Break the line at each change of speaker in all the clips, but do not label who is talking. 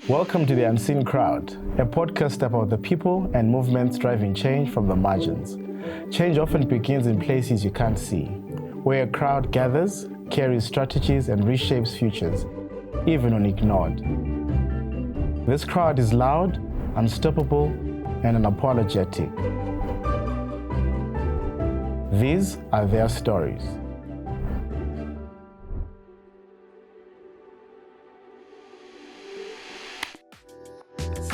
Welcome to The Unseen Crowd, a podcast about the people and movements driving change from the margins. Change often begins in places you can't see, where a crowd gathers, carries strategies, and reshapes futures, even when ignored. This crowd is loud, unstoppable, and unapologetic. These are their stories.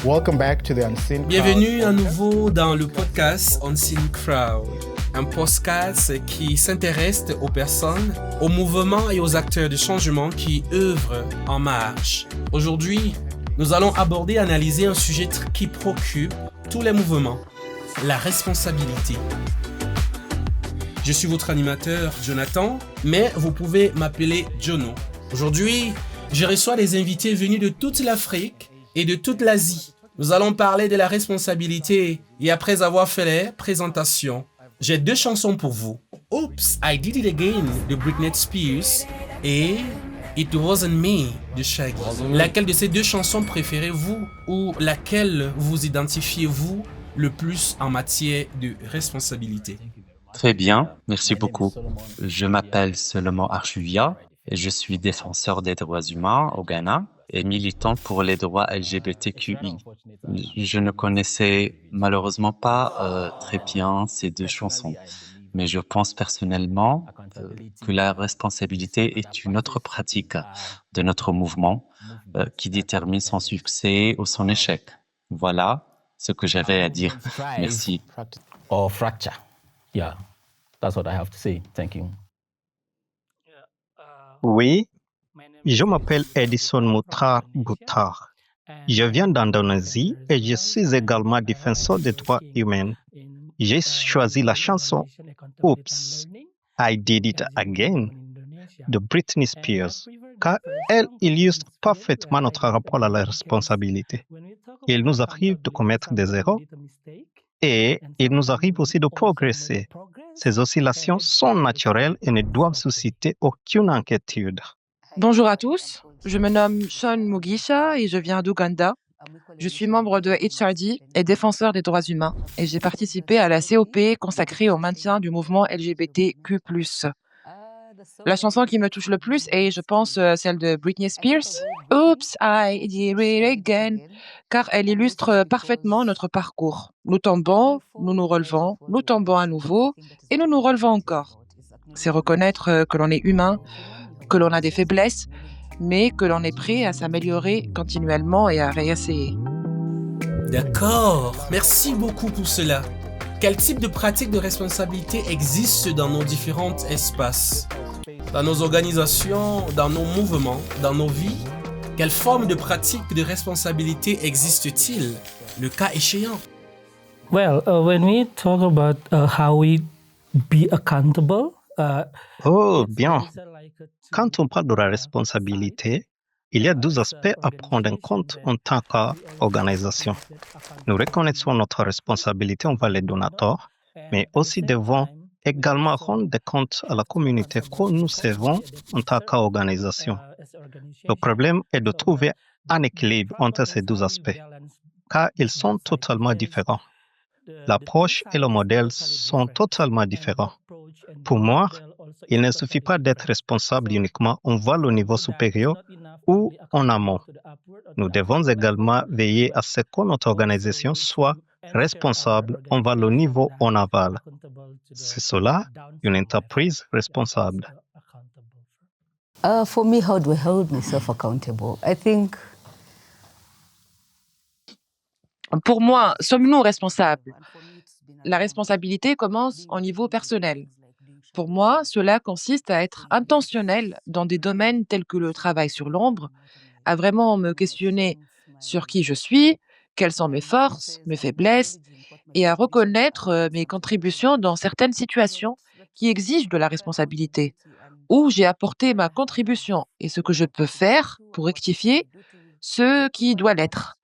Welcome back to the Unseen Crowd.
Bienvenue à nouveau dans le podcast Unseen Crowd, un podcast qui s'intéresse aux personnes, aux mouvements et aux acteurs de changement qui œuvrent en marche. Aujourd'hui, nous allons aborder et analyser un sujet qui préoccupe tous les mouvements, la responsabilité. Je suis votre animateur Jonathan, mais vous pouvez m'appeler Jono. Aujourd'hui, je reçois des invités venus de toute l'Afrique et de toute l'Asie. Nous allons parler de la responsabilité et après avoir fait les présentations, j'ai deux chansons pour vous. Oops, I Did It Again de Britney Spears et It Wasn't Me de Shaggy. Laquelle de ces deux chansons préférez-vous ou laquelle vous identifiez-vous le plus en matière de responsabilité?
Très bien, merci beaucoup. Je m'appelle Solomon Archuvia et je suis défenseur des droits humains au Ghana et militant pour les droits LGBTQI. Je ne connaissais malheureusement pas très bien ces deux chansons, mais je pense personnellement que la responsabilité est une autre pratique de notre mouvement qui détermine son succès ou son échec. Voilà ce que j'avais à dire. Merci.
Or fracture. Yeah, that's what I have to say. Thank you.
Oui, je m'appelle Edison Moutar Boutar. Je viens d'Indonésie et je suis également défenseur des droits humains. J'ai choisi la chanson Oops, I Did It Again de Britney Spears car elle illustre parfaitement notre rapport à la responsabilité. Il nous arrive de commettre des erreurs et il nous arrive aussi de progresser. Ces oscillations sont naturelles et ne doivent susciter aucune inquiétude.
Bonjour à tous, je me nomme Sean Mugisha et je viens d'Ouganda. Je suis membre de HRD et défenseur des droits humains et j'ai participé à la COP consacrée au maintien du mouvement LGBTQ+. La chanson qui me touche le plus est, je pense, celle de Britney Spears, Oops, I Did It Again, car elle illustre parfaitement notre parcours. Nous tombons, nous nous relevons, nous tombons à nouveau et nous nous relevons encore. C'est reconnaître que l'on est humain, que l'on a des faiblesses, mais que l'on est prêt à s'améliorer continuellement et à réessayer.
D'accord, merci beaucoup pour cela. Quel type de pratiques de responsabilité existe dans nos différents espaces? Dans nos organisations, dans nos mouvements, dans nos vies? Quelle forme de pratique de responsabilité existe-t-il, le cas échéant?
Well, when we talk about how we be accountable,
Oh, bien. Quand on parle de la responsabilité, il y a deux aspects à prendre en compte en tant qu'organisation. Nous reconnaissons notre responsabilité envers les donateurs, mais aussi devons également rendre des comptes à la communauté que nous servons en tant qu'organisation. Le problème est de trouver un équilibre entre ces deux aspects, car ils sont totalement différents. L'approche et le modèle sont totalement différents. Pour moi, il ne suffit pas d'être responsable uniquement envers le niveau supérieur ou en amont. Nous devons également veiller à ce que notre organisation soit responsable envers le niveau en aval. C'est cela, une entreprise responsable.
For me, how do I hold myself accountable? I think
Pour moi, sommes-nous responsables? La responsabilité commence au niveau personnel. Pour moi, cela consiste à être intentionnel dans des domaines tels que le travail sur l'ombre, à vraiment me questionner sur qui je suis, quelles sont mes forces, mes faiblesses, et à reconnaître mes contributions dans certaines situations qui exigent de la responsabilité, où j'ai apporté ma contribution et ce que je peux faire pour rectifier ce qui doit l'être.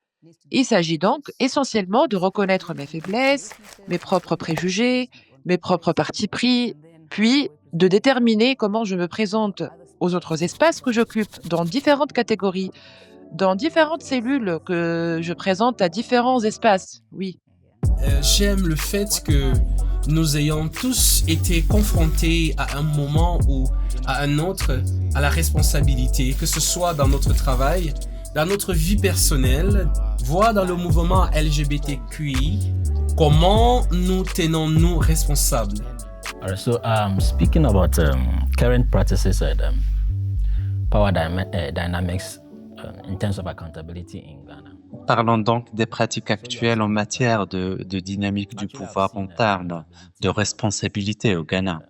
Il s'agit donc essentiellement de reconnaître mes faiblesses, mes propres préjugés, mes propres partis pris, puis de déterminer comment je me présente aux autres espaces que j'occupe dans différentes catégories dans différentes cellules que je présente à différents espaces, oui.
J'aime le fait que nous ayons tous été confrontés à un moment ou à un autre à la responsabilité, que ce soit dans notre travail, dans notre vie personnelle, voire dans le mouvement LGBTQI. Comment nous tenons-nous responsables?
All right, so speaking about current practices and power dynamics in terms of accountability in Ghana.
Parlons donc des pratiques actuelles en matière de dynamique du pouvoir interne, de responsabilité au Ghana.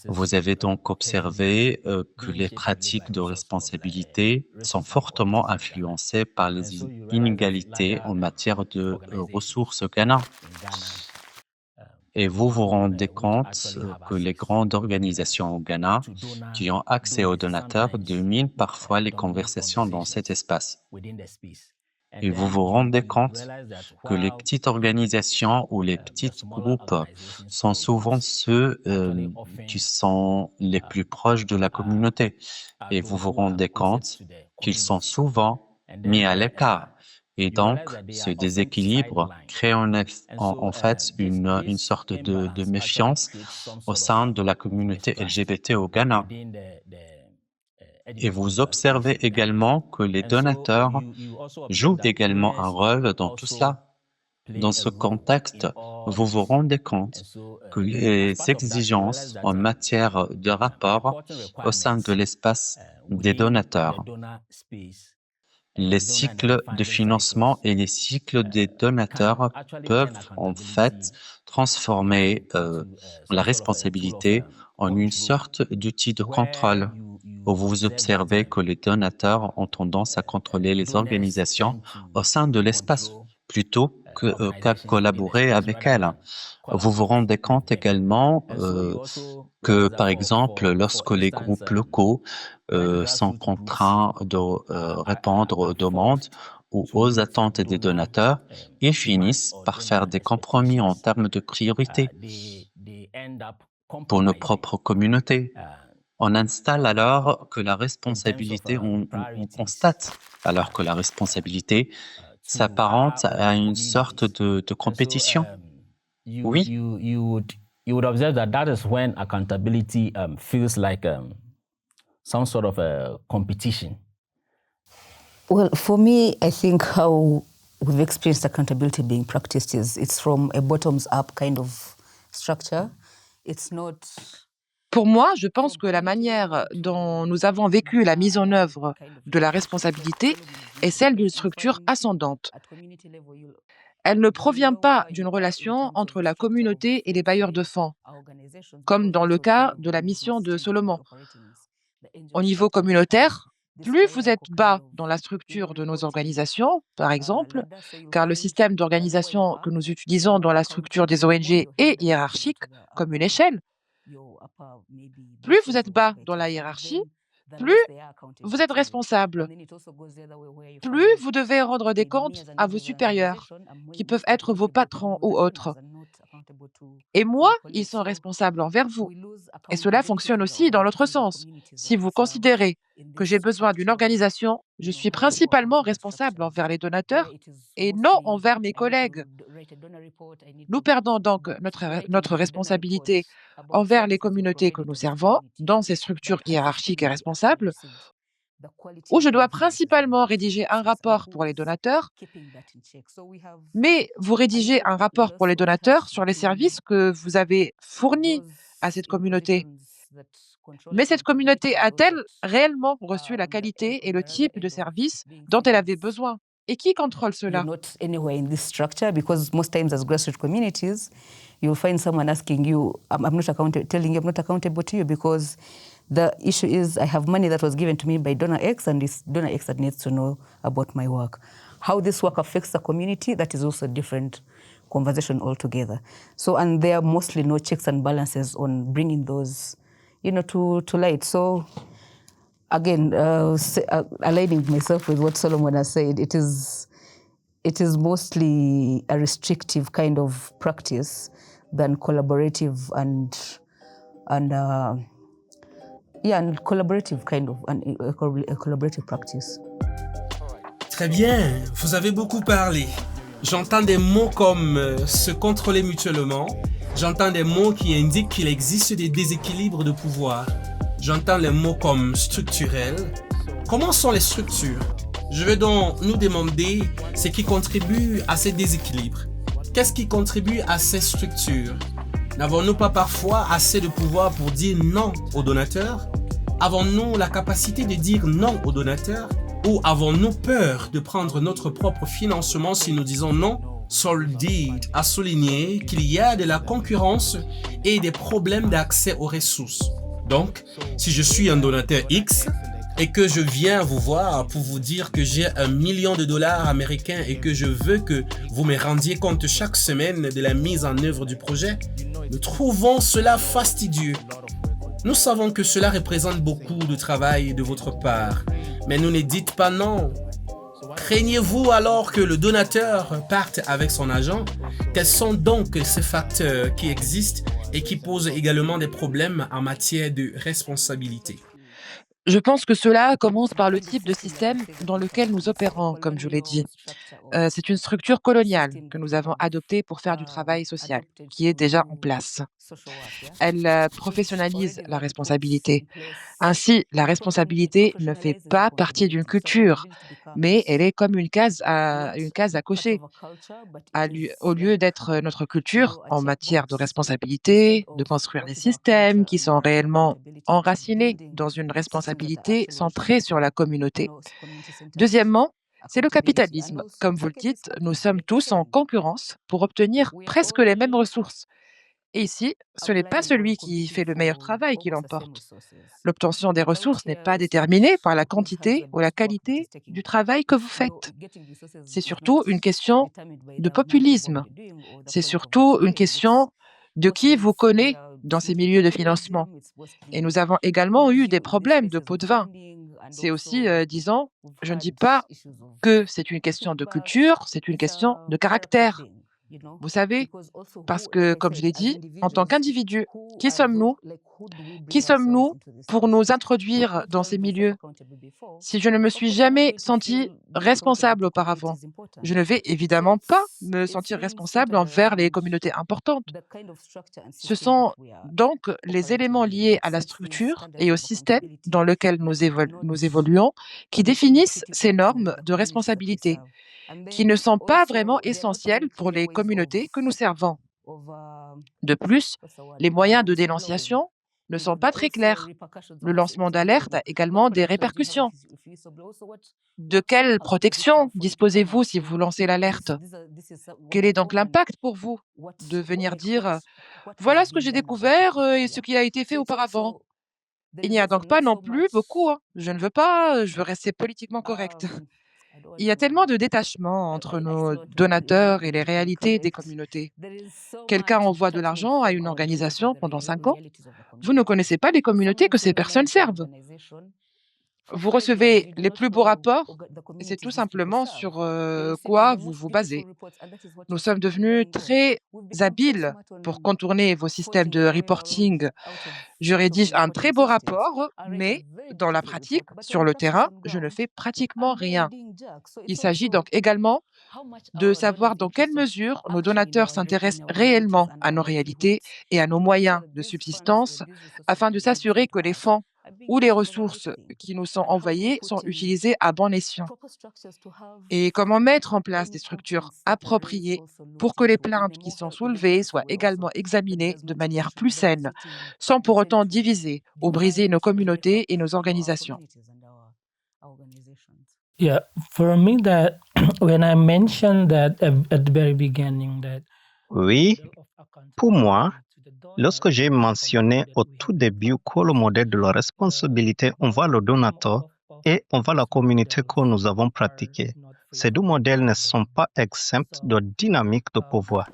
Vous avez donc observé que les pratiques de responsabilité sont fortement influencées par les inégalités en matière de ressources au Ghana. Et vous vous rendez compte que les grandes organisations au Ghana qui ont accès aux donateurs dominent parfois les conversations dans cet espace. Et vous vous rendez compte que les petites organisations ou les petits groupes sont souvent ceux qui sont les plus proches de la communauté. Et vous vous rendez compte qu'ils sont souvent mis à l'écart. Et donc, ce déséquilibre crée en fait une sorte de méfiance au sein de la communauté LGBT au Ghana. Et vous observez également que les donateurs jouent également un rôle dans tout cela. Dans ce contexte, vous vous rendez compte que les exigences en matière de rapport au sein de l'espace des donateurs, les cycles de financement et les cycles des donateurs peuvent en fait transformer la responsabilité en une sorte d'outil de contrôle, où vous observez que les donateurs ont tendance à contrôler les organisations au sein de l'espace plutôt qu'à collaborer avec elles. Vous vous rendez compte également que, par exemple, lorsque les groupes locaux sont contraints de répondre aux demandes ou aux attentes des donateurs, ils finissent par faire des compromis en termes de priorité pour nos propres communautés. On installe alors que la responsabilité, on constate alors que la responsabilité s'apparente à une sorte de compétition. Oui.
You would observe that is when accountability feels like some sort of a competition.
Well, for me, I think how we've experienced accountability being practiced is it's from a bottoms-up kind of structure. It's not...
Pour moi, je pense que la manière dont nous avons vécu la mise en œuvre de la responsabilité est celle d'une structure ascendante. Elle ne provient pas d'une relation entre la communauté et les bailleurs de fonds, comme dans le cas de la mission de Solomon. Au niveau communautaire, plus vous êtes bas dans la structure de nos organisations, par exemple, car le système d'organisation que nous utilisons dans la structure des ONG est hiérarchique, comme une échelle, plus vous êtes bas dans la hiérarchie, plus vous êtes responsable, plus vous devez rendre des comptes à vos supérieurs, qui peuvent être vos patrons ou autres. Et moi, ils sont responsables envers vous. Et cela fonctionne aussi dans l'autre sens. Si vous considérez que j'ai besoin d'une organisation, je suis principalement responsable envers les donateurs et non envers mes collègues. Nous perdons donc notre responsabilité envers les communautés que nous servons dans ces structures hiérarchiques et responsables, où je dois principalement rédiger un rapport pour les donateurs, mais vous rédigez un rapport pour les donateurs sur les services que vous avez fournis à cette communauté. Mais cette communauté a-t-elle réellement reçu la qualité et le type de service dont elle avait besoin? Et qui contrôle cela?
You're not anywhere in this structure because most times as grassroots communities, you'll find someone asking you, I'm not telling you I'm not accountable to you because the issue is I have money that was given to me by donor X and it's donor X that needs to know about my work. How this work affects the community, that is also a different conversation altogether. So, and there are mostly no checks and balances on bringing those, to light. So, again, aligning myself with what Solomon has said, it is mostly a restrictive kind of practice than collaborative and collaborative kind of a collaborative practice.
Très bien, vous avez beaucoup parlé. J'entends des mots comme se contrôler mutuellement. J'entends des mots qui indiquent qu'il existe des déséquilibres de pouvoir. J'entends les mots comme structurel. Comment sont les structures? Je vais donc nous demander ce qui contribue à ces déséquilibres. Qu'est-ce qui contribue à ces structures? N'avons-nous pas parfois assez de pouvoir pour dire non aux donateurs? Avons-nous la capacité de dire non aux donateurs? Ou avons-nous peur de prendre notre propre financement si nous disons non? Solid a souligné qu'il y a de la concurrence et des problèmes d'accès aux ressources. Donc, si je suis un donateur X et que je viens vous voir pour vous dire que j'ai $1 million américains et que je veux que vous me rendiez compte chaque semaine de la mise en œuvre du projet, nous trouvons cela fastidieux. Nous savons que cela représente beaucoup de travail de votre part, mais nous ne dites pas non. Craignez-vous alors que le donateur parte avec son argent? Quels sont donc ces facteurs qui existent et qui posent également des problèmes en matière de responsabilité?
Je pense que cela commence par le type de système dans lequel nous opérons, comme je l'ai dit. C'est une structure coloniale que nous avons adoptée pour faire du travail social, qui est déjà en place. Elle professionnalise la responsabilité. Ainsi, la responsabilité ne fait pas partie d'une culture, mais elle est comme une case à cocher. Au lieu d'être notre culture en matière de responsabilité, de construire des systèmes qui sont réellement enracinés dans une responsabilité centrée sur la communauté. Deuxièmement, c'est le capitalisme. Comme vous le dites, nous sommes tous en concurrence pour obtenir presque les mêmes ressources. Et ici, ce n'est pas celui qui fait le meilleur travail qui l'emporte. L'obtention des ressources n'est pas déterminée par la quantité ou la qualité du travail que vous faites. C'est surtout une question de populisme. C'est surtout une question de qui vous connaît dans ces milieux de financement. Et nous avons également eu des problèmes de pot de vin. C'est aussi, disons, je ne dis pas que c'est une question de culture, c'est une question de caractère. Vous savez, parce que, comme je l'ai dit, en tant qu'individu, qui sommes-nous? Qui sommes-nous pour nous introduire dans ces milieux? Si je ne me suis jamais senti responsable auparavant, je ne vais évidemment pas me sentir responsable envers les communautés importantes. Ce sont donc les éléments liés à la structure et au système dans lequel nous évoluons qui définissent ces normes de responsabilité, qui ne sont pas vraiment essentielles pour les communautés que nous servons. De plus, les moyens de dénonciation ne sont pas très clairs. Le lancement d'alerte a également des répercussions. De quelle protection disposez-vous si vous lancez l'alerte? Quel est donc l'impact pour vous de venir dire « Voilà ce que j'ai découvert et ce qui a été fait auparavant ». Il n'y a donc pas non plus beaucoup. Je ne veux pas, je veux rester politiquement correcte. Il y a tellement de détachement entre nos donateurs et les réalités des communautés. Quelqu'un envoie de l'argent à une organisation pendant 5 ans. Vous ne connaissez pas les communautés que ces personnes servent. Vous recevez les plus beaux rapports et c'est tout simplement sur quoi vous vous basez. Nous sommes devenus très habiles pour contourner vos systèmes de reporting. Je rédige un très beau rapport, mais dans la pratique, sur le terrain, je ne fais pratiquement rien. Il s'agit donc également de savoir dans quelle mesure nos donateurs s'intéressent réellement à nos réalités et à nos moyens de subsistance afin de s'assurer que les fonds ou les ressources qui nous sont envoyées sont utilisées à bon escient. Et comment mettre en place des structures appropriées pour que les plaintes qui sont soulevées soient également examinées de manière plus saine, sans pour autant diviser ou briser nos communautés et nos organisations.
Yeah, for me that when I mentioned that at the very beginning that
Oui, pour moi, lorsque j'ai mentionné au tout début que le modèle de la responsabilité envers le donateur et envers la communauté que nous avons pratiqué, ces deux modèles ne sont pas exempts de dynamique de pouvoir.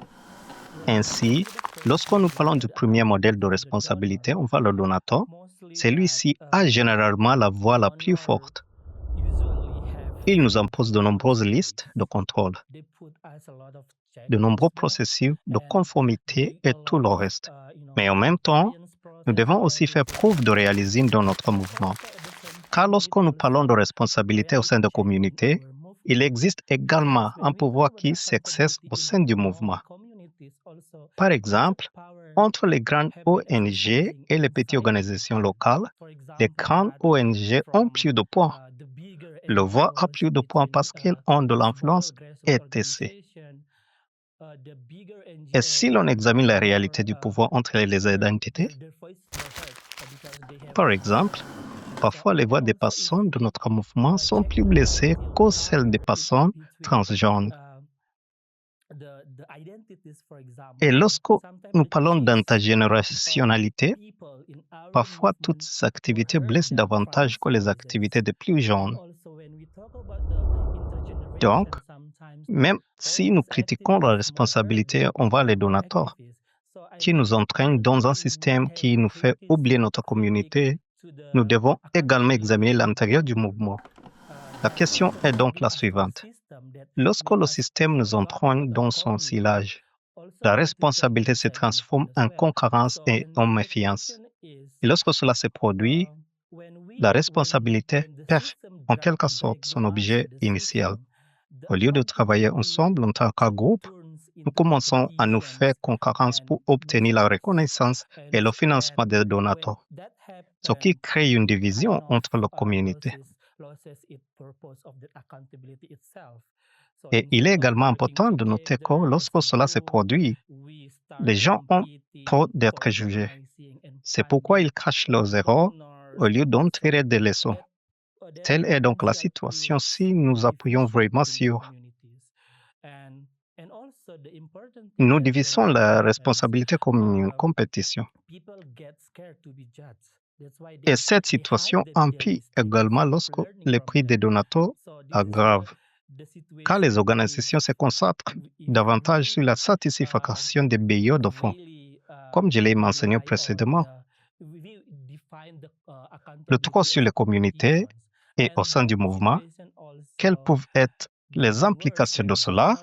Ainsi, lorsque nous parlons du premier modèle de responsabilité envers le donateur, celui-ci a généralement la voix la plus forte. Il nous impose de nombreuses listes de contrôle, de nombreux processus de conformité et tout le reste. Mais en même temps, nous devons aussi faire preuve de réalisme dans notre mouvement. Car lorsque nous parlons de responsabilité au sein de la communauté, il existe également un pouvoir qui s'exerce au sein du mouvement. Par exemple, entre les grandes ONG et les petites organisations locales, les grandes ONG ont plus de poids. Le voix a plus de poids parce qu'elles ont de l'influence, etc. Et si l'on examine la réalité du pouvoir entre les identités, par exemple, parfois les voix des personnes de notre mouvement sont plus blessées que celles des personnes transgenres. Et lorsque nous parlons d'intergénérationnalité, parfois toutes ces activités blessent davantage que les activités des plus jeunes. Donc, même si nous critiquons la responsabilité envers les donateurs, qui nous entraîne dans un système qui nous fait oublier notre communauté, nous devons également examiner l'intérieur du mouvement. La question est donc la suivante. Lorsque le système nous entraîne dans son silage, la responsabilité se transforme en concurrence et en méfiance. Et lorsque cela se produit, la responsabilité perd en quelque sorte son objet initial. Au lieu de travailler ensemble en tant que groupe, nous commençons à nous faire concurrence pour obtenir la reconnaissance et le financement des donateurs, ce qui crée une division entre les communautés. Et il est également important de noter que lorsque cela se produit, les gens ont peur d'être jugés. C'est pourquoi ils cachent leurs erreurs au lieu d'en tirer des leçons. Telle est donc la situation si nous appuyons vraiment sur. Nous divisons la responsabilité comme une compétition. Et cette situation empire également lorsque les prix des donateurs aggravent. Car les organisations se concentrent davantage sur la satisfaction des bailleurs de fonds. Comme je l'ai mentionné précédemment, le trop sur les communautés et au sein du mouvement, quelles peuvent être les implications de cela?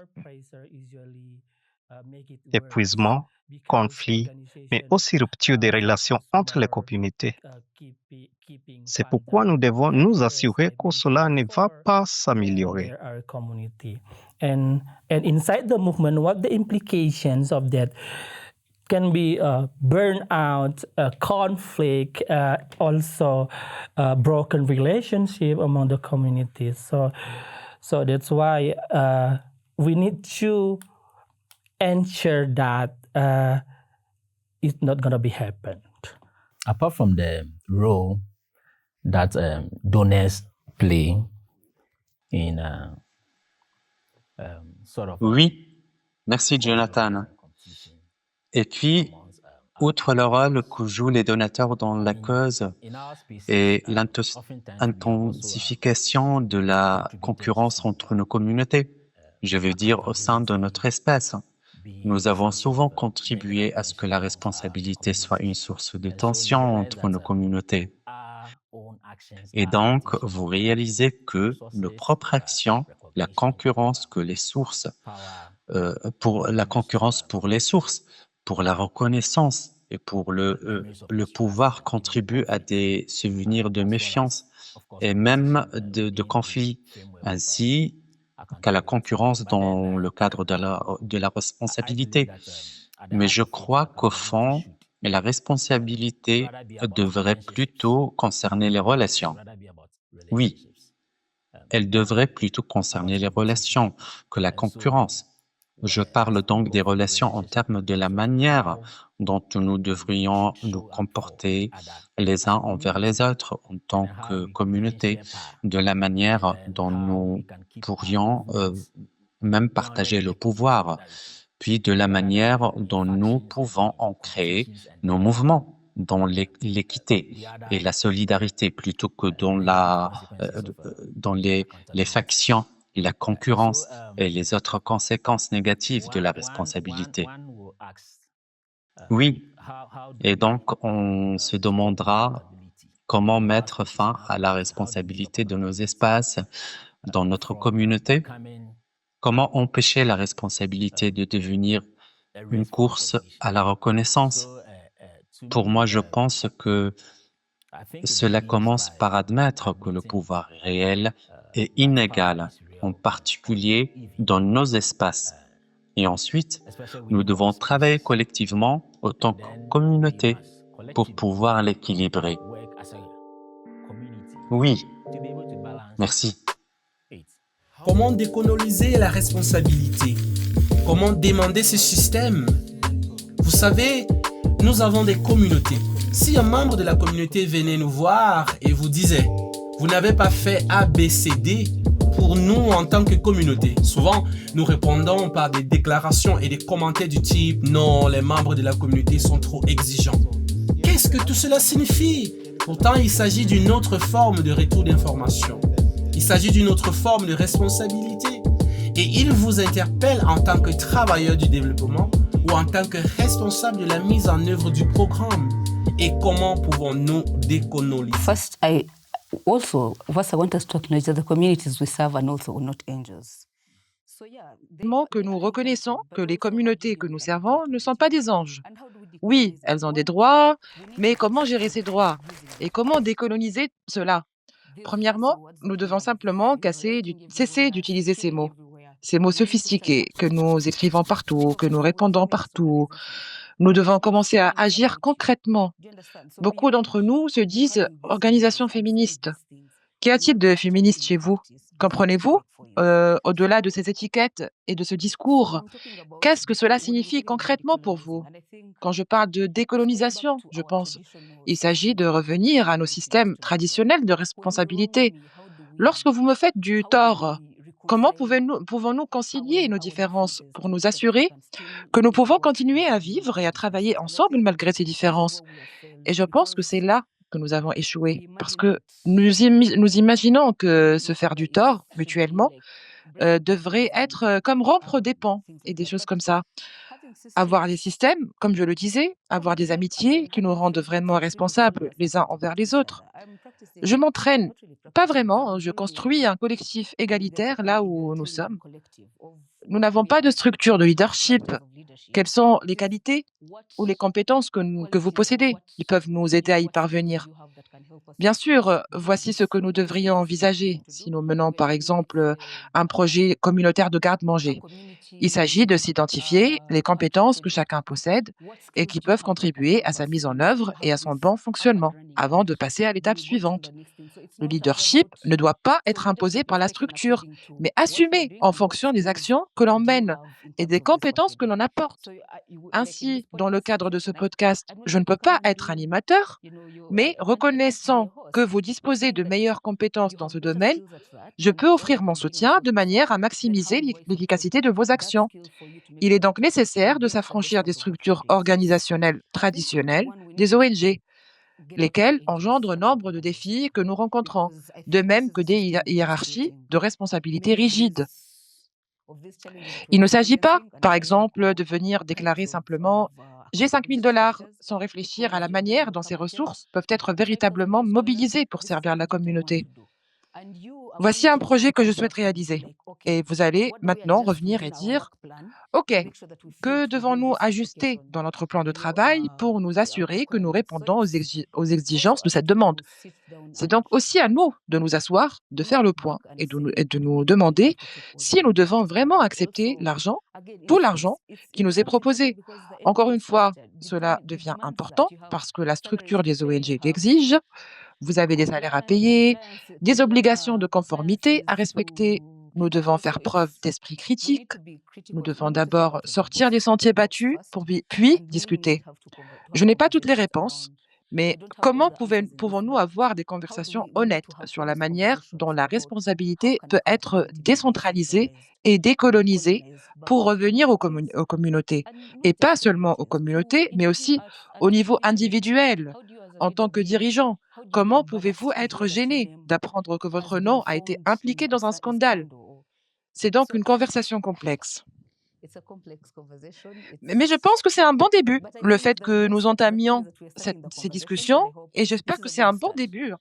Épuisement, conflit, mais aussi rupture des relations entre les communautés. C'est pourquoi nous devons nous assurer que cela ne va pas s'améliorer.
And inside the movement, what the implications of that can be burnout, conflict, also broken relationship among the communities. So that's why we need to ensure that it's not going to be happen.
Apart from the role that donors play in sort of...
Oui, merci Jonathan. Et puis, outre le rôle que jouent les donateurs dans la cause et l'intensification de la concurrence entre nos communautés, je veux dire au sein de notre espèce, nous avons souvent contribué à ce que la responsabilité soit une source de tension entre nos communautés. Et donc, vous réalisez que nos propres actions, la concurrence que les sources, pour la concurrence pour les sources, pour la reconnaissance et pour le pouvoir contribuent à des souvenirs de méfiance et même de conflits, ainsi qu'à la concurrence dans le cadre de la responsabilité. Mais je crois qu'au fond, la responsabilité devrait plutôt concerner les relations. Oui, elle devrait plutôt concerner les relations que la concurrence. Je parle donc des relations en termes de la manière dont nous devrions nous comporter les uns envers les autres en tant que communauté, de la manière dont nous pourrions même partager le pouvoir, puis de la manière dont nous pouvons en créer nos mouvements dans l'équité et la solidarité plutôt que dans les factions, la concurrence et les autres conséquences négatives de la responsabilité. Oui, et donc on se demandera comment mettre fin à la responsabilité de nos espaces dans notre communauté, comment empêcher la responsabilité de devenir une course à la reconnaissance. Pour moi, je pense que cela commence par admettre que le pouvoir réel est inégal en particulier dans nos espaces. Et ensuite, nous devons travailler collectivement autant que communauté pour pouvoir l'équilibrer. Oui, merci.
Comment décoloniser la responsabilité? Comment demander ce système? Vous savez, nous avons des communautés. Si un membre de la communauté venait nous voir et vous disait « Vous n'avez pas fait A, B, C, D », pour nous en tant que communauté, souvent nous répondons par des déclarations et des commentaires du type « Non, les membres de la communauté sont trop exigeants ». Qu'est-ce que tout cela signifie? Pourtant, il s'agit d'une autre forme de retour d'information. Il s'agit d'une autre forme de responsabilité. Et il vous interpelle en tant que travailleur du développement ou en tant que responsable de la mise en œuvre du programme. Et comment pouvons-nous décoloniser?
First, I want us to acknowledge that the communities we serve are also not angels.
Que nous reconnaissons que les communautés que nous servons ne sont pas des anges. Oui, elles ont des droits, mais comment gérer ces droits? Et comment décoloniser cela? Premièrement, nous devons simplement cesser d'utiliser ces mots sophistiqués que nous écrivons partout, que nous répondons partout. Nous devons commencer à agir concrètement. Beaucoup d'entre nous se disent organisation féministe. Qu'y a-t-il de féministe chez vous? Comprenez-vous? Au-delà de ces étiquettes et de ce discours, qu'est-ce que cela signifie concrètement pour vous? Quand je parle de décolonisation, je pense, il s'agit de revenir à nos systèmes traditionnels de responsabilité. Lorsque vous me faites du tort, comment pouvons-nous concilier nos différences pour nous assurer que nous pouvons continuer à vivre et à travailler ensemble malgré ces différences? Et je pense que c'est là que nous avons échoué, parce que nous imaginons que se faire du tort mutuellement devrait être comme rompre des ponts et des choses comme ça. Avoir des systèmes, comme je le disais, avoir des amitiés qui nous rendent vraiment responsables les uns envers les autres. Je m'entraîne, pas vraiment, je construis un collectif égalitaire là où nous sommes. Nous n'avons pas de structure de leadership. Quelles sont les qualités ou les compétences que vous possédez qui peuvent nous aider à y parvenir? Bien sûr, voici ce que nous devrions envisager si nous menons par exemple un projet communautaire de garde-manger. Il s'agit de s'identifier les compétences que chacun possède et qui peuvent contribuer à sa mise en œuvre et à son bon fonctionnement avant de passer à l'étape suivante. Le leadership ne doit pas être imposé par la structure, mais assumé en fonction des actions que l'on mène et des compétences que l'on apporte. Ainsi, dans le cadre de ce podcast, je ne peux pas être animateur, mais reconnaissant que vous disposez de meilleures compétences dans ce domaine, je peux offrir mon soutien de manière à maximiser l'efficacité de vos actions. Il est donc nécessaire de s'affranchir des structures organisationnelles traditionnelles des ONG, lesquelles engendrent nombre de défis que nous rencontrons, de même que des hiérarchies de responsabilités rigides. Il ne s'agit pas, par exemple, de venir déclarer simplement « j'ai 5 000 $ » sans réfléchir à la manière dont ces ressources peuvent être véritablement mobilisées pour servir la communauté. Voici un projet que je souhaite réaliser. Et vous allez maintenant revenir et dire « OK, que devons-nous ajuster dans notre plan de travail pour nous assurer que nous répondons aux exigences de cette demande ?» C'est donc aussi à nous de nous asseoir, de faire le point et de nous demander si nous devons vraiment accepter tout l'argent qui nous est proposé. Encore une fois, cela devient important parce que la structure des ONG l'exige. Vous avez des salaires à payer, des obligations de conformité à respecter. Nous devons faire preuve d'esprit critique. Nous devons d'abord sortir des sentiers battus, puis discuter. Je n'ai pas toutes les réponses, mais comment pouvons-nous avoir des conversations honnêtes sur la manière dont la responsabilité peut être décentralisée et décolonisée pour revenir aux communautés? Et pas seulement aux communautés, mais aussi au niveau individuel. En tant que dirigeant, comment pouvez-vous être gêné d'apprendre que votre nom a été impliqué dans un scandale? C'est donc une conversation complexe. Mais je pense que c'est un bon début, le fait que nous entamions ces discussions, et j'espère que c'est un bon début.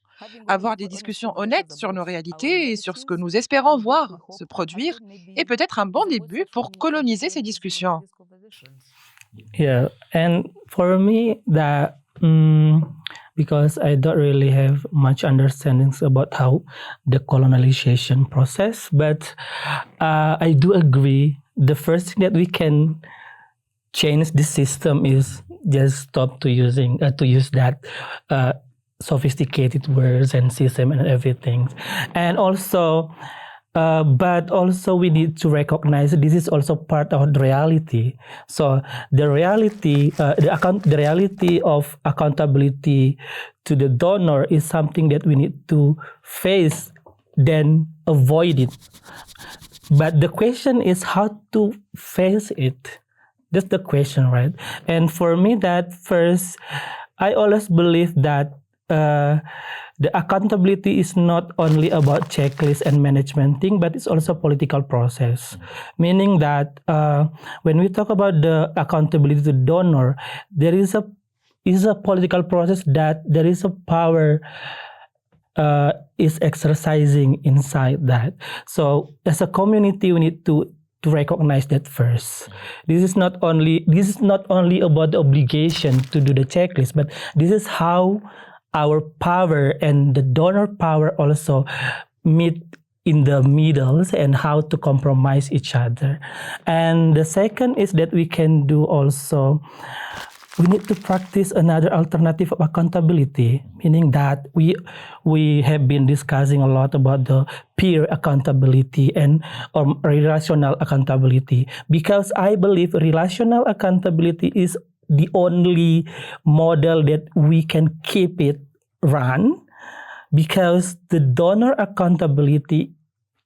Avoir des discussions honnêtes sur nos réalités et sur ce que nous espérons voir se produire est peut-être un bon début pour coloniser ces discussions.
Yeah, and for me, that because I don't really have much understandings about how the colonialization process. But I do agree. The first thing that we can change the system is just stop to use that sophisticated words and system and everything, and also. But also we need to recognize this is also part of the reality. So the reality, the reality of accountability to the donor is something that we need to face, then avoid it. But the question is how to face it. That's the question, right? And for me, that first, I always believe that the accountability is not only about checklist and management thing, but it's also a political process. Meaning that when we talk about the accountability to donor, there is a political process that there is a power is exercising inside that. So as a community, we need to recognize that first. This is not only about the obligation to do the checklist, but this is how our power and the donor power also meet in the middles and how to compromise each other. And the second is that we can do also, we need to practice another alternative of accountability, meaning that we have been discussing a lot about the peer accountability and relational accountability, because I believe relational accountability is the only model that we can keep it run, because the donor accountability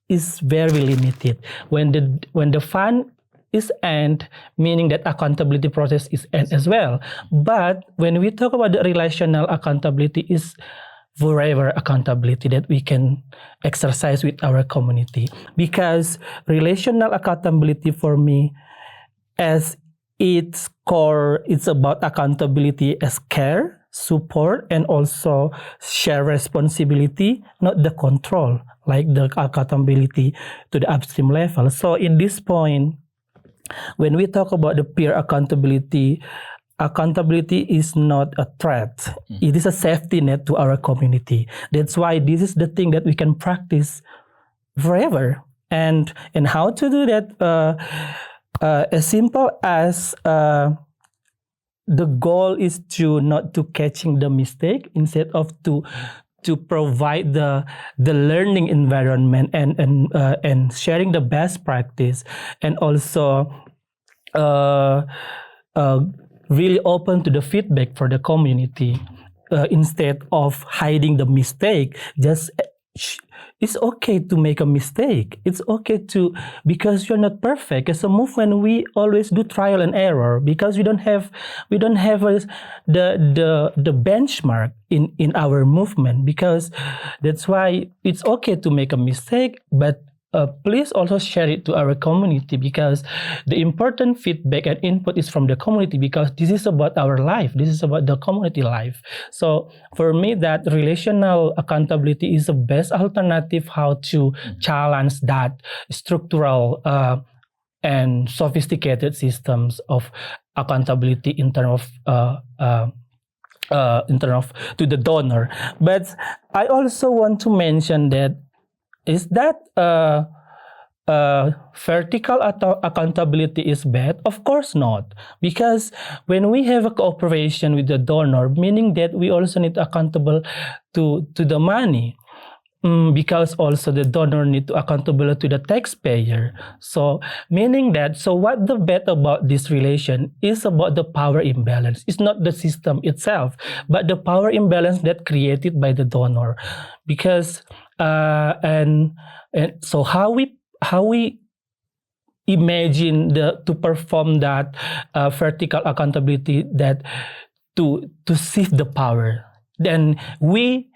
is very limited. When the fund is end, meaning that accountability process is end as well. But when we talk about the relational accountability, is forever accountability that we can exercise with our community. Because relational accountability for me, as its core, it's about accountability as care, support, and also share responsibility, not the control, like the accountability to the upstream level. So in this point, when we talk about the peer accountability, accountability is not a threat. It is a safety net to our community. That's why this is the thing that we can practice forever. And how to do that? As simple as the goal is to not to catching the mistake, instead of to provide the learning environment and sharing the best practice, and also really open to the feedback for the community, instead of hiding the mistake. Just it's okay to make a mistake. It's okay to, because you're not perfect. As a movement, we always do trial and error, because we don't have the benchmark in our movement. Because that's why it's okay to make a mistake, but please also share it to our community, because the important feedback and input is from the community, because this is about our life. This is about the community life. So for me, that relational accountability is the best alternative how to challenge that structural and sophisticated systems of accountability in terms of to the donor. But I also want to mention that, is that vertical accountability is bad? Of course not. Because when we have a cooperation with the donor, meaning that we also need accountable to the money. Because also the donor need to accountable to the taxpayer. So meaning that, so what the bad about this relation is about the power imbalance. It's not the system itself, but the power imbalance that created by the donor. Because and so how we imagine to perform that vertical accountability, that to shift the power, then we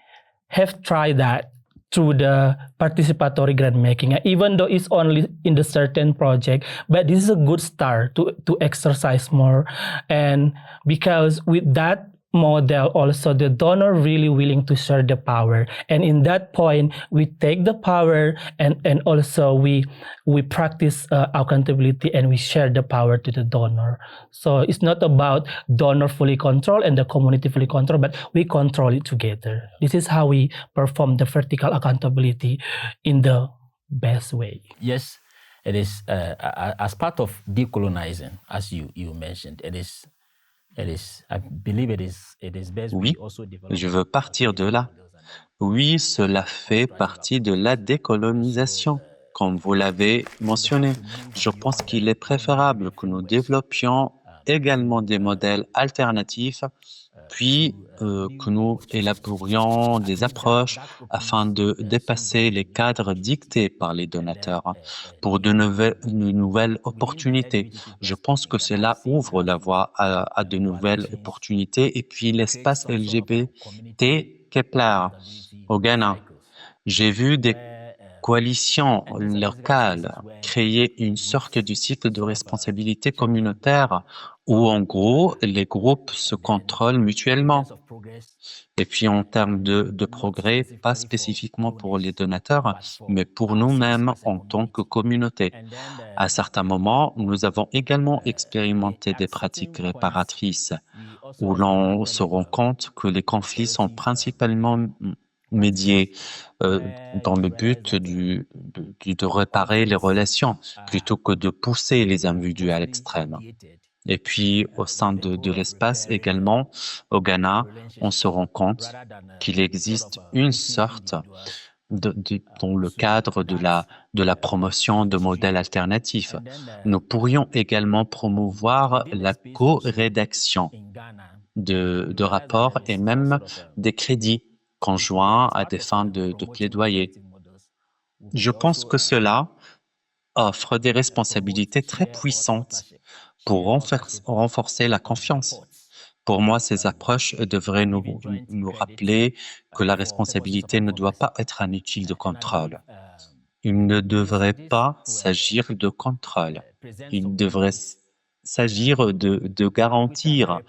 have tried that through the participatory grant making, even though it's only in the certain project, but this is a good start to exercise more. And because with that model also the donor really willing to share the power, and in that point we take the power and also we practice accountability and we share the power to the donor. So it's not about donor fully control and the community fully control, but we control it together. This is how we perform the vertical accountability in the best way.
Yes, it is as part of decolonizing, as you mentioned. It is. I believe it is best.
Oui, je veux partir de là. Oui, cela fait partie de la décolonisation, comme vous l'avez mentionné. Je pense qu'il est préférable que nous développions également des modèles alternatifs, puis que nous élaborions des approches afin de dépasser les cadres dictés par les donateurs pour de nouvelles opportunités. Je pense que cela ouvre la voie à de nouvelles opportunités. Et puis l'espace LGBT Kepler au Ghana. J'ai vu des coalitions locales créer une sorte de cycle de responsabilité communautaire où, en gros, les groupes se contrôlent mutuellement. Et puis, en termes de progrès, pas spécifiquement pour les donateurs, mais pour nous-mêmes en tant que communauté. À certains moments, nous avons également expérimenté des pratiques réparatrices où l'on se rend compte que les conflits sont principalement médiés dans le but de réparer les relations plutôt que de pousser les individus à l'extrême. Et puis, au sein de l'espace également, au Ghana, on se rend compte qu'il existe une sorte dans le cadre de la promotion de modèles alternatifs. Nous pourrions également promouvoir la co-rédaction de rapports et même des crédits conjoints à des fins de plaidoyer. Je pense que cela offre des responsabilités très puissantes pour renforcer la confiance. Pour moi, ces approches devraient nous rappeler que la responsabilité ne doit pas être un outil de contrôle. Il ne devrait pas s'agir de contrôle. Il devrait s'agir de garantir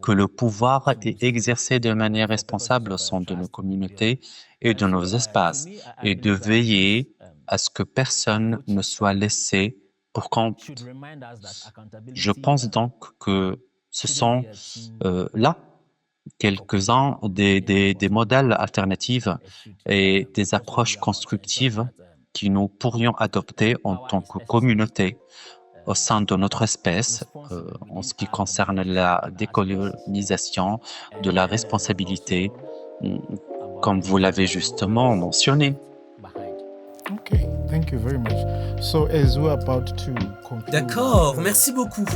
que le pouvoir est exercé de manière responsable au sein de nos communautés et de nos espaces, et de veiller à ce que personne ne soit laissé pour compte. Je pense donc que ce sont là quelques-uns des modèles alternatifs et des approches constructives que nous pourrions adopter en tant que communauté au sein de notre espèce en ce qui concerne la décolonisation, de la responsabilité, comme vous l'avez justement mentionné.
Okay, thank you very much. So as we're about to conclude,
D'accord, merci beaucoup.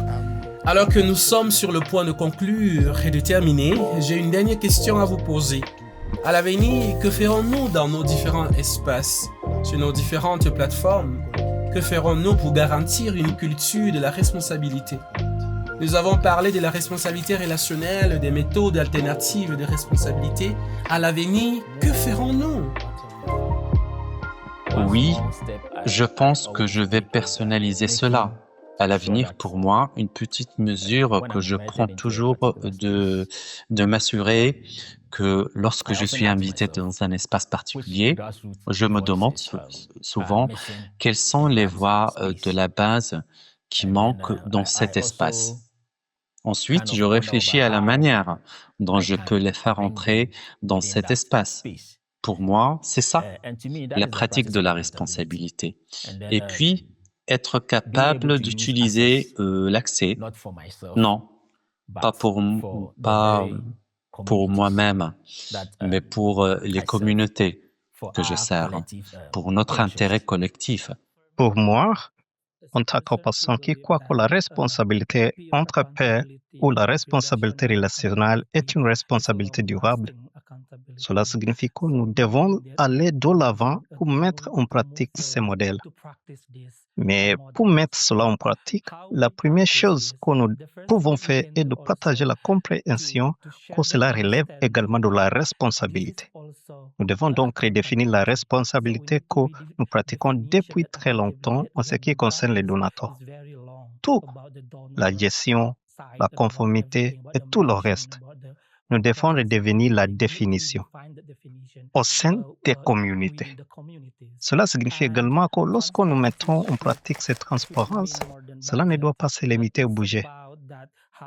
Alors que nous sommes sur le point de conclure et de terminer, j'ai une dernière question à vous poser. À l'avenir, que ferons-nous dans nos différents espaces, sur nos différentes plateformes? Que ferons-nous pour garantir une culture de la responsabilité? Nous avons parlé de la responsabilité relationnelle, des méthodes alternatives de responsabilité. À l'avenir, que ferons-nous?
Oui, je pense que je vais personnaliser cela. À l'avenir, pour moi, une petite mesure que je prends toujours de m'assurer que lorsque je suis invité dans un espace particulier, je me demande souvent quelles sont les voies de la base qui manquent dans cet espace. Ensuite, je réfléchis à la manière dont je peux les faire entrer dans cet espace. Pour moi, c'est ça, la pratique de la responsabilité. Et puis, être capable d'utiliser l'accès. Non, pas pour moi-même, mais pour les communautés que je sers, pour notre intérêt collectif.
Pour moi, en tant que personne qui croit que la responsabilité entre pairs ou la responsabilité relationnelle est une responsabilité durable, cela signifie que nous devons aller de l'avant pour mettre en pratique ces modèles. Mais pour mettre cela en pratique, la première chose que nous pouvons faire est de partager la compréhension que cela relève également de la responsabilité. Nous devons donc redéfinir la responsabilité que nous pratiquons depuis très longtemps en ce qui concerne les donateurs. Tout, la gestion, la conformité et tout le reste. nous devons redevenir la définition au sein des communautés. Cela signifie également que lorsque nous mettons en pratique cette transparence, cela ne doit pas se limiter au budget,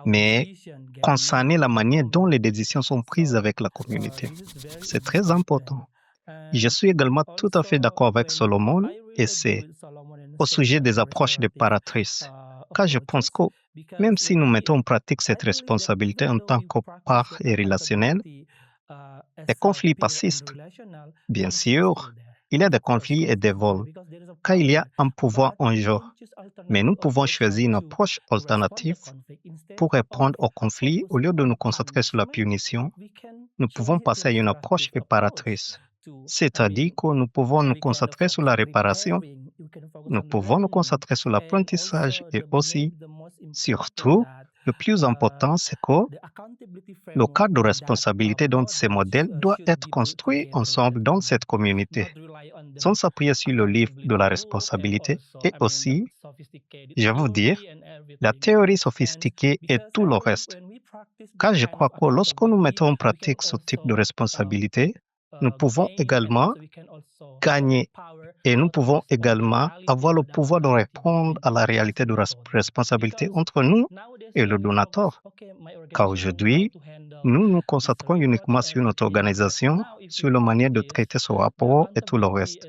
mais concerner la manière dont les décisions sont prises avec la communauté. C'est très important. Je suis également tout à fait d'accord avec Solomon et c'est au sujet des approches réparatrices, car je pense que même si nous mettons en pratique cette responsabilité en tant que part et relationnel, les conflits persistent. Bien sûr, il y a des conflits et des vols, car il y a un pouvoir en jeu. Mais nous pouvons choisir une approche alternative pour répondre aux conflits. Au lieu de nous concentrer sur la punition, nous pouvons passer à une approche réparatrice. C'est-à-dire que nous pouvons nous concentrer sur la réparation, nous pouvons nous concentrer sur l'apprentissage et aussi, surtout, le plus important, c'est que le cadre de responsabilité dans ces modèles doit être construit ensemble dans cette communauté, sans s'appuyer sur le livre de la responsabilité et aussi, je vais vous dire, la théorie sophistiquée et tout le reste. Car je crois que lorsque nous mettons en pratique ce type de responsabilité, nous pouvons également gagner et nous pouvons également avoir le pouvoir de répondre à la réalité de responsabilité entre nous et le donateur. Car aujourd'hui, nous nous concentrons uniquement sur notre organisation, sur la manière de traiter ce rapport et tout le reste.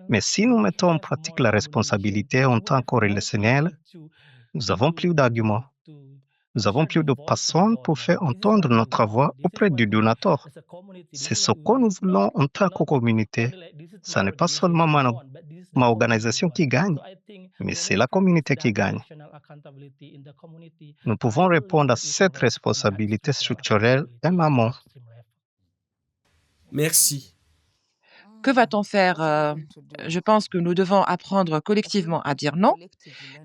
Mais si nous mettons en pratique la responsabilité en tant que relationnel, nous avons plus d'arguments. Nous avons plus de personnes pour faire entendre notre voix auprès du donateur. C'est ce que nous voulons en tant que communauté. Ce n'est pas seulement ma organisation qui gagne, mais c'est la communauté qui gagne. Nous pouvons répondre à cette responsabilité structurelle en amont.
Merci.
Que va-t-on faire? Je pense que nous devons apprendre collectivement à dire non.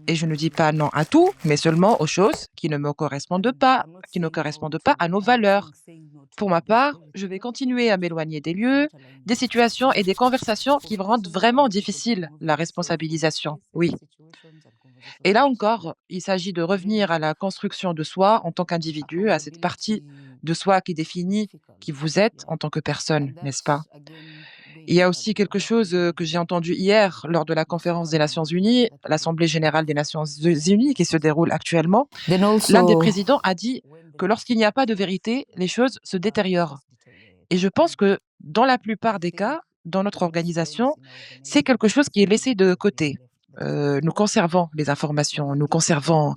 Et je ne dis pas non à tout, mais seulement aux choses qui ne me correspondent pas, qui ne correspondent pas à nos valeurs. Pour ma part, je vais continuer à m'éloigner des lieux, des situations et des conversations qui rendent vraiment difficile la responsabilisation. Oui. Et là encore, il s'agit de revenir à la construction de soi en tant qu'individu, à cette partie de soi qui définit qui vous êtes en tant que personne, n'est-ce pas? Il y a aussi quelque chose que j'ai entendu hier lors de la conférence des Nations Unies, l'Assemblée générale des Nations Unies qui se déroule actuellement. L'un des présidents a dit que lorsqu'il n'y a pas de vérité, les choses se détériorent. Et je pense que dans la plupart des cas, dans notre organisation, c'est quelque chose qui est laissé de côté. Nous conservons les informations, nous conservons,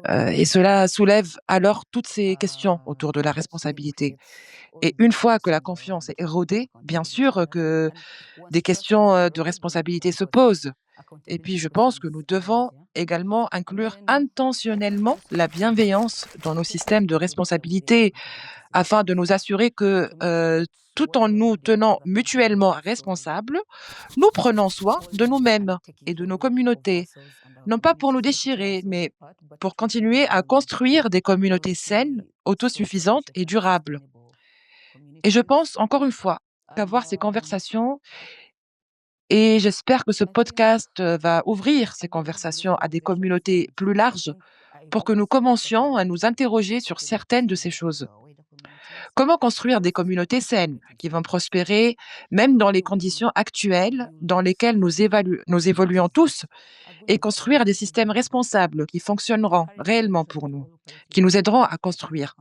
et cela soulève alors toutes ces questions autour de la responsabilité. Et une fois que la confiance est érodée, bien sûr que des questions de responsabilité se posent. Et puis je pense que nous devons également inclure intentionnellement la bienveillance dans nos systèmes de responsabilité afin de nous assurer que tout en nous tenant mutuellement responsables, nous prenons soin de nous-mêmes et de nos communautés, non pas pour nous déchirer, mais pour continuer à construire des communautés saines, autosuffisantes et durables. Et je pense, encore une fois, qu'avoir ces conversations, et j'espère que ce podcast va ouvrir ces conversations à des communautés plus larges pour que nous commencions à nous interroger sur certaines de ces choses. Comment construire des communautés saines qui vont prospérer même dans les conditions actuelles dans lesquelles nous évoluons tous et construire des systèmes responsables qui fonctionneront réellement pour nous, qui nous aideront à construire.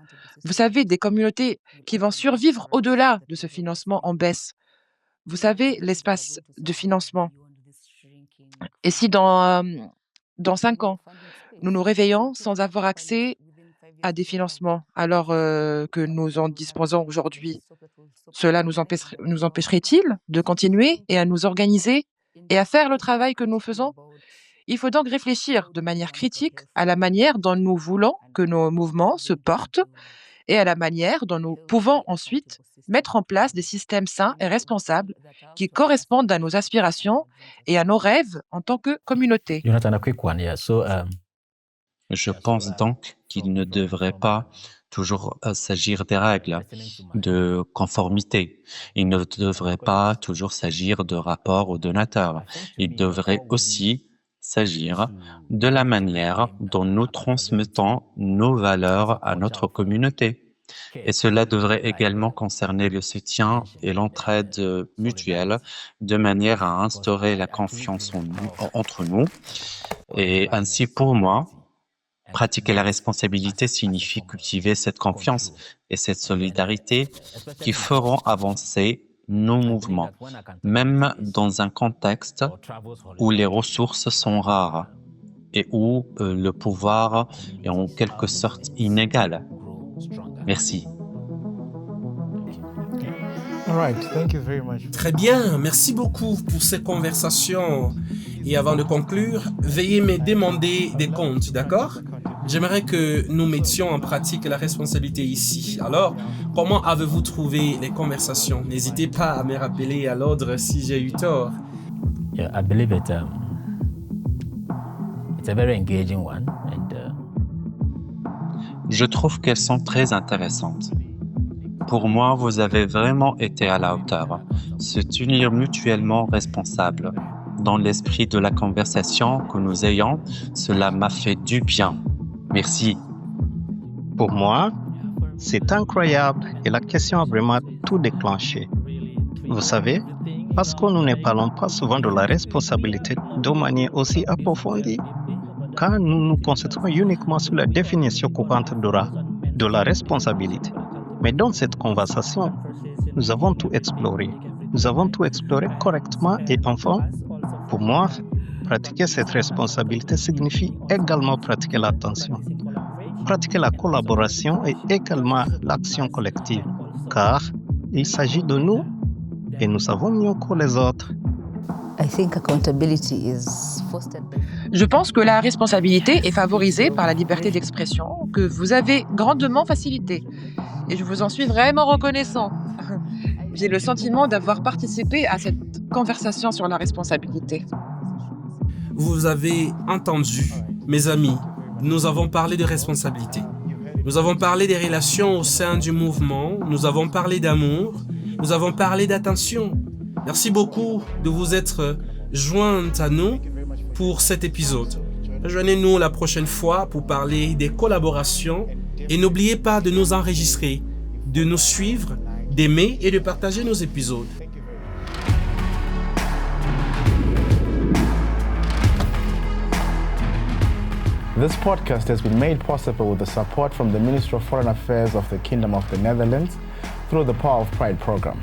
Vous savez, des communautés qui vont survivre au-delà de ce financement en baisse. Vous savez, l'espace de financement. Et si dans 5 ans, nous nous réveillons sans avoir accès à des financements alors que nous en disposons aujourd'hui, cela nous empêcherait-il de continuer et à nous organiser et à faire le travail que nous faisons? Il faut donc réfléchir de manière critique à la manière dont nous voulons que nos mouvements se portent et à la manière dont nous pouvons ensuite mettre en place des systèmes sains et responsables qui correspondent à nos aspirations et à nos rêves en tant que communauté.
Jonathan, a quick one, yeah.
Je pense donc qu'il ne devrait pas toujours s'agir des règles de conformité. Il ne devrait pas toujours s'agir de rapports aux donateurs. Il devrait aussi s'agir de la manière dont nous transmettons nos valeurs à notre communauté. Et cela devrait également concerner le soutien et l'entraide mutuelle de manière à instaurer la confiance entre nous. Et ainsi, pour moi, pratiquer la responsabilité signifie cultiver cette confiance et cette solidarité qui feront avancer nos mouvements, même dans un contexte où les ressources sont rares et où le pouvoir est en quelque sorte inégal. Merci.
All right, thank you very much.
Très bien, merci beaucoup pour ces conversations. Et avant de conclure, veuillez me demander des comptes, d'accord? J'aimerais que nous mettions en pratique la responsabilité ici. Alors, comment avez-vous trouvé les conversations? N'hésitez pas à me rappeler à l'ordre si j'ai eu tort.
Yeah, I believe it's a very engaging one.
Je trouve qu'elles sont très intéressantes. Pour moi, vous avez vraiment été à la hauteur. Se tenir mutuellement responsables. Dans l'esprit de la conversation que nous ayons, cela m'a fait du bien. Merci.
Pour moi, c'est incroyable et la question a vraiment tout déclenché. Vous savez, parce que nous ne parlons pas souvent de la responsabilité de manière aussi approfondie, car nous nous concentrons uniquement sur la définition courante de la responsabilité. Mais dans cette conversation, nous avons tout exploré. Nous avons tout exploré correctement et enfin, pour moi, pratiquer cette responsabilité signifie également pratiquer l'attention, pratiquer la collaboration et également l'action collective, car il s'agit de nous et nous savons mieux que les autres.
Je pense que la responsabilité est favorisée par la liberté d'expression que vous avez grandement facilitée. Et je vous en suis vraiment reconnaissant. J'ai le sentiment d'avoir participé à cette conversation sur la responsabilité.
Vous avez entendu, mes amis, nous avons parlé de responsabilité. Nous avons parlé des relations au sein du mouvement, nous avons parlé d'amour, nous avons parlé d'attention. Merci beaucoup de vous être jointes à nous pour cet épisode. Rejoignez-nous la prochaine fois pour parler des collaborations et n'oubliez pas de nous enregistrer, de nous suivre, d'aimer et de partager nos épisodes.
This podcast has been made possible with the support from the Ministry of Foreign Affairs of the Kingdom of the Netherlands through the Power of Pride program,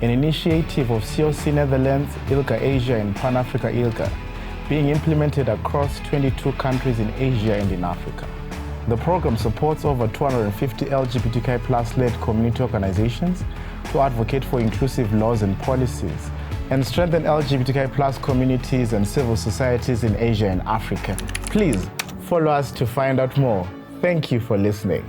an initiative of COC Netherlands, ILCA Asia and Pan-Africa ILCA, being implemented across 22 countries in Asia and in Africa. The program supports over 250 LGBTQI+-led community organizations to advocate for inclusive laws and policies and strengthen LGBTQI+ communities and civil societies in Asia and Africa. Please follow us to find out more. Thank you for listening.